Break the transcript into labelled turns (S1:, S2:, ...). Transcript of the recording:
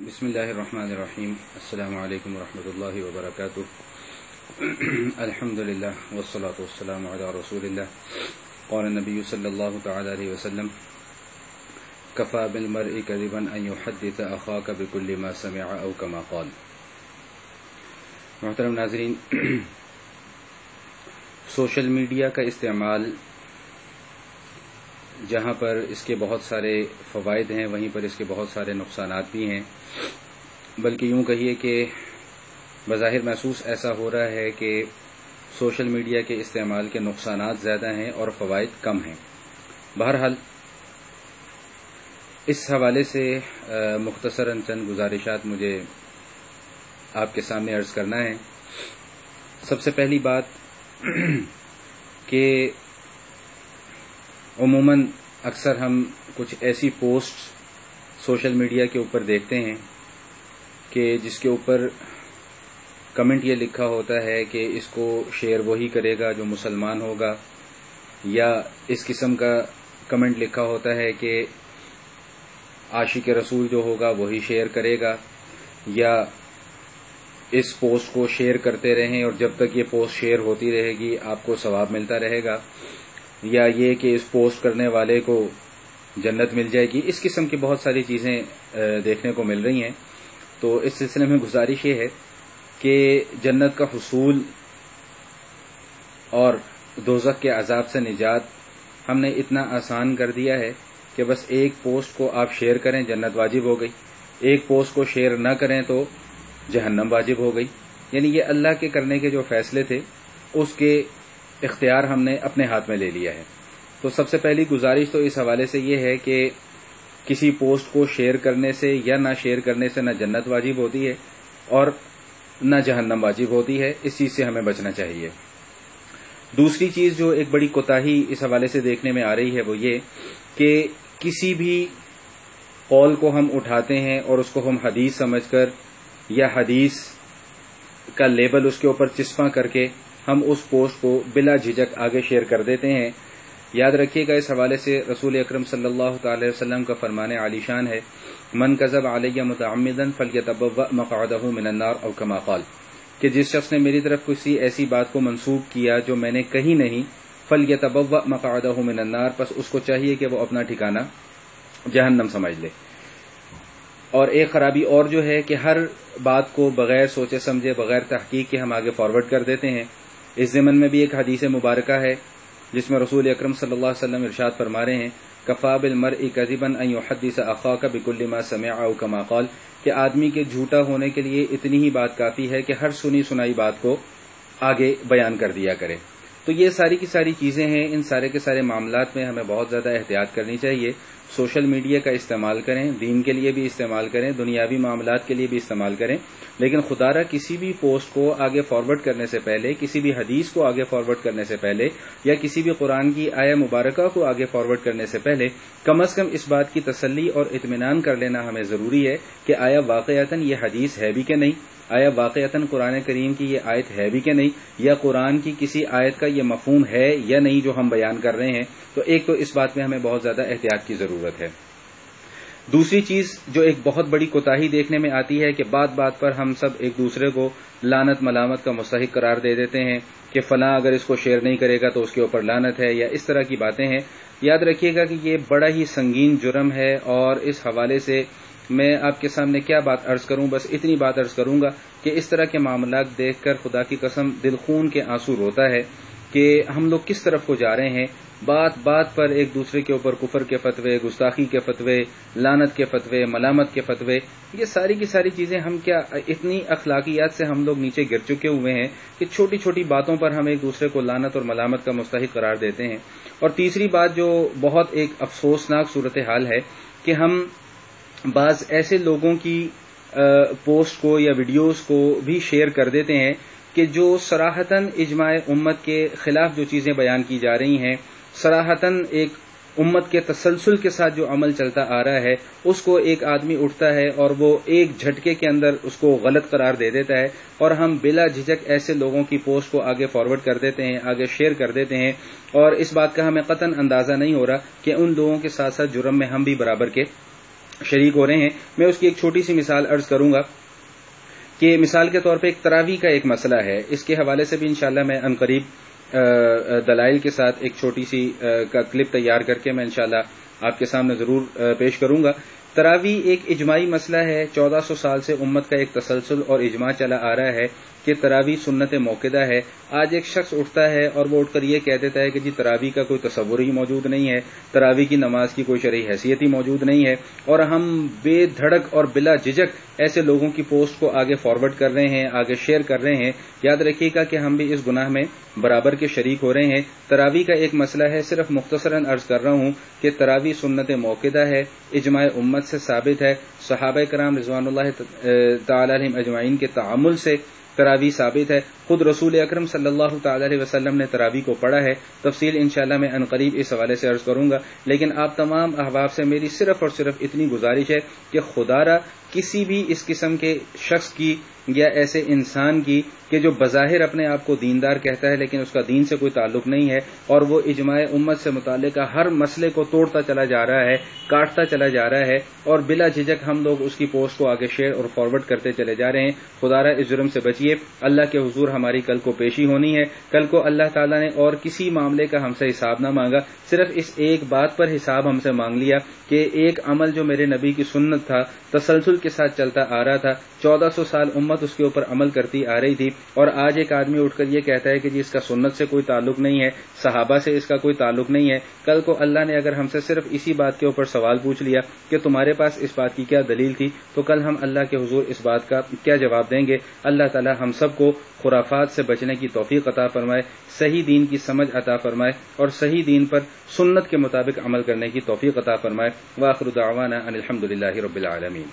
S1: بسم اللہ الرحمن الرحیم السلام علیکم ورحمۃ اللہ وبرکاتہ الحمد للہ والصلاة والسلام علی رسول اللہ قال النبی صلی اللہ تعالی علیہ وسلم کفى بالمرء کذبا ان يحدث اخاک بكل ما سمع او كما قال۔ محترم ناظرین، سوشل میڈیا کا استعمال جہاں پر اس کے بہت سارے فوائد ہیں وہیں پر اس کے بہت سارے نقصانات بھی ہیں، بلکہ یوں کہیے کہ بظاہر محسوس ایسا ہو رہا ہے کہ سوشل میڈیا کے استعمال کے نقصانات زیادہ ہیں اور فوائد کم ہیں۔ بہرحال اس حوالے سے مختصراً چند گزارشات مجھے آپ کے سامنے عرض کرنا ہے۔ سب سے پہلی بات کہ عموماً اکثر ہم کچھ ایسی پوسٹ سوشل میڈیا کے اوپر دیکھتے ہیں کہ جس کے اوپر کمنٹ یہ لکھا ہوتا ہے کہ اس کو شیئر وہی کرے گا جو مسلمان ہوگا، یا اس قسم کا کمنٹ لکھا ہوتا ہے کہ عاشق رسول جو ہوگا وہی شیئر کرے گا، یا اس پوسٹ کو شیئر کرتے رہیں اور جب تک یہ پوسٹ شیئر ہوتی رہے گی آپ کو ثواب ملتا رہے گا، یا یہ کہ اس پوسٹ کرنے والے کو جنت مل جائے گی۔ اس قسم کی بہت ساری چیزیں دیکھنے کو مل رہی ہیں۔ تو اس سلسلے میں گزارش یہ ہے کہ جنت کا حصول اور دوزخ کے عذاب سے نجات ہم نے اتنا آسان کر دیا ہے کہ بس ایک پوسٹ کو آپ شیئر کریں جنت واجب ہو گئی، ایک پوسٹ کو شیئر نہ کریں تو جہنم واجب ہو گئی۔ یعنی یہ اللہ کے کرنے کے جو فیصلے تھے اس کے اختیار ہم نے اپنے ہاتھ میں لے لیا ہے۔ تو سب سے پہلی گزارش تو اس حوالے سے یہ ہے کہ کسی پوسٹ کو شیئر کرنے سے یا نہ شیئر کرنے سے نہ جنت واجب ہوتی ہے اور نہ جہنم واجب ہوتی ہے، اس چیز سے ہمیں بچنا چاہیے۔ دوسری چیز جو ایک بڑی کوتاہی اس حوالے سے دیکھنے میں آ رہی ہے وہ یہ کہ کسی بھی قول کو ہم اٹھاتے ہیں اور اس کو ہم حدیث سمجھ کر یا حدیث کا لیبل اس کے اوپر چسپاں کر کے ہم اس پوسٹ کو بلا جھجک آگے شیئر کر دیتے ہیں۔ یاد رکھیے گا اس حوالے سے رسول اکرم صلی اللہ تعالی وسلم کا فرمان عالی شان ہے، من کذب علی متعمدا فلیتبوأ مقعدہ من النار او کما قال، کہ جس شخص نے میری طرف کسی ایسی بات کو منسوب کیا جو میں نے کہی نہیں، فلیتبوأ مقعدہ من النار، پس اس کو چاہیے کہ وہ اپنا ٹھکانہ جہنم سمجھ لے۔ اور ایک خرابی اور جو ہے کہ ہر بات کو بغیر سوچے سمجھے بغیر تحقیق کے ہم آگے فارورڈ کر دیتے ہیں۔ اس ضمن میں بھی ایک حدیث مبارکہ ہے جس میں رسول اکرم صلی اللہ علیہ وسلم ارشاد فرما رہے ہیں، کفى بالمرء كذبا ان يحدث اخاك بكل ما سمع او كما قال، کہ آدمی کے جھوٹا ہونے کے لیے اتنی ہی بات کافی ہے کہ ہر سنی سنائی بات کو آگے بیان کر دیا کرے۔ تو یہ ساری کی ساری چیزیں ہیں، ان سارے کے سارے معاملات میں ہمیں بہت زیادہ احتیاط کرنی چاہیے۔ سوشل میڈیا کا استعمال کریں، دین کے لیے بھی استعمال کریں، دنیاوی معاملات کے لیے بھی استعمال کریں، لیکن خدا را کسی بھی پوسٹ کو آگے فارورڈ کرنے سے پہلے، کسی بھی حدیث کو آگے فارورڈ کرنے سے پہلے، یا کسی بھی قرآن کی آیہ مبارکہ کو آگے فارورڈ کرنے سے پہلے کم از کم اس بات کی تسلی اور اطمینان کر لینا ہمیں ضروری ہے کہ آیا واقعتاً یہ حدیث ہے بھی کہ نہیں، آیا واقعتاً قرآن کریم کی یہ آیت ہے بھی کہ نہیں، یا قرآن کی کسی آیت کا یہ مفہوم ہے یا نہیں جو ہم بیان کر رہے ہیں۔ تو ایک تو اس بات میں ہمیں بہت زیادہ احتیاط کی ضرورت ہے۔ دوسری چیز جو ایک بہت بڑی کوتاہی دیکھنے میں آتی ہے کہ بات بات پر ہم سب ایک دوسرے کو لعنت ملامت کا مستحق قرار دے دیتے ہیں کہ فلاں اگر اس کو شیئر نہیں کرے گا تو اس کے اوپر لعنت ہے، یا اس طرح کی باتیں ہیں۔ یاد رکھیے گا کہ یہ بڑا ہی سنگین جرم ہے، اور اس حوالے سے میں آپ کے سامنے کیا بات عرض کروں، بس اتنی بات عرض کروں گا کہ اس طرح کے معاملات دیکھ کر خدا کی قسم دل خون کے آنسو روتا ہے کہ ہم لوگ کس طرف کو جا رہے ہیں۔ بات بات پر ایک دوسرے کے اوپر کفر کے فتوے، گستاخی کے فتوے، لعنت کے فتوے، ملامت کے فتوے، یہ ساری کی ساری چیزیں ہم کیا اتنی اخلاقیات سے ہم لوگ نیچے گر چکے ہوئے ہیں کہ چھوٹی چھوٹی باتوں پر ہم ایک دوسرے کو لعنت اور ملامت کا مستحق قرار دیتے ہیں۔ اور تیسری بات جو بہت ایک افسوسناک صورتحال ہے کہ ہم بعض ایسے لوگوں کی پوسٹ کو یا ویڈیوز کو بھی شیئر کر دیتے ہیں کہ جو صراحتاً اجماع امت کے خلاف جو چیزیں بیان کی جا رہی ہیں، صراحتاً ایک امت کے تسلسل کے ساتھ جو عمل چلتا آ رہا ہے اس کو ایک آدمی اٹھتا ہے اور وہ ایک جھٹکے کے اندر اس کو غلط قرار دے دیتا ہے، اور ہم بلا جھجک ایسے لوگوں کی پوسٹ کو آگے فارورڈ کر دیتے ہیں، آگے شیئر کر دیتے ہیں، اور اس بات کا ہمیں قطعاً اندازہ نہیں ہو رہا کہ ان لوگوں کے ساتھ ساتھ جرم میں ہم بھی برابر کے شریک ہو رہے ہیں. میں اس کی ایک چھوٹی سی مثال عرض کروں گا کہ مثال کے طور پہ ایک تراویح کا ایک مسئلہ ہے. اس کے حوالے سے بھی انشاءاللہ میں عنقریب دلائل کے ساتھ ایک چھوٹی سی کا کلپ تیار کر کے میں انشاءاللہ آپ کے سامنے ضرور پیش کروں گا. تراویح ایک اجماعی مسئلہ ہے. 1400 سال سے امت کا ایک تسلسل اور اجماع چلا آ رہا ہے کہ تراویح سنت موقدہ ہے. آج ایک شخص اٹھتا ہے اور وہ اٹھ کر یہ کہہ دیتا ہے کہ جی تراویح کا کوئی تصور ہی موجود نہیں ہے, تراویح کی نماز کی کوئی شرعی حیثیت ہی موجود نہیں ہے, اور ہم بے دھڑک اور بلا جھجک ایسے لوگوں کی پوسٹ کو آگے فارورڈ کر رہے ہیں, آگے شیئر کر رہے ہیں. یاد رکھیے گا کہ ہم بھی اس گناہ میں برابر کے شریک ہو رہے ہیں. تراویح کا ایک مسئلہ ہے, صرف مختصراً عرض کر رہا ہوں کہ تراویح سنت موقدہ ہے, اجماع امت سے ثابت ہے, صحابہ کرام رضوان اللہ تعالی علیہم اجمعین کے تعامل سے تراویح ثابت ہے. خود رسول اکرم صلی اللہ تعالی علیہ وسلم نے تراویح کو پڑھا ہے. تفصیل انشاءاللہ میں عنقریب اس حوالے سے عرض کروں گا, لیکن آپ تمام احباب سے میری صرف اور صرف اتنی گزارش ہے کہ خدا را کسی بھی اس قسم کے شخص کی یا ایسے انسان کی کہ جو بظاہر اپنے آپ کو دیندار کہتا ہے لیکن اس کا دین سے کوئی تعلق نہیں ہے اور وہ اجماع امت سے متعلق ہر مسئلے کو توڑتا چلا جا رہا ہے, کاٹتا چلا جا رہا ہے, اور بلا جھجک ہم لوگ اس کی پوسٹ کو آگے شیئر اور فارورڈ کرتے چلے جا رہے ہیں. خدا را اس جرم سے بچیے. اللہ کے حضور ہماری کل کو پیشی ہونی ہے. کل کو اللہ تعالیٰ نے اور کسی معاملے کا ہم سے حساب نہ مانگا, صرف اس ایک بات پر حساب ہم سے مانگ لیا کہ ایک عمل جو میرے نبی کی سنت تھا, تسلسل کے ساتھ چلتا آ رہا تھا, 1400 سال امت اس کے اوپر عمل کرتی آ رہی تھی, اور آج ایک آدمی اٹھ کر یہ کہتا ہے کہ جی اس کا سنت سے کوئی تعلق نہیں ہے, صحابہ سے اس کا کوئی تعلق نہیں ہے. کل کو اللہ نے اگر ہم سے صرف اسی بات کے اوپر سوال پوچھ لیا کہ تمہارے پاس اس بات کی کیا دلیل تھی, تو کل ہم اللہ کے حضور اس بات کا کیا جواب دیں گے؟ اللہ تعالی ہم سب کو خرافات سے بچنے کی توفیق عطا فرمائے, صحیح دین کی سمجھ عطا فرمائے, اور صحیح دین پر سنت کے مطابق عمل کرنے کی توفیق عطا فرمائے. وآخر دعوانا ان الحمد للہ رب العالمین.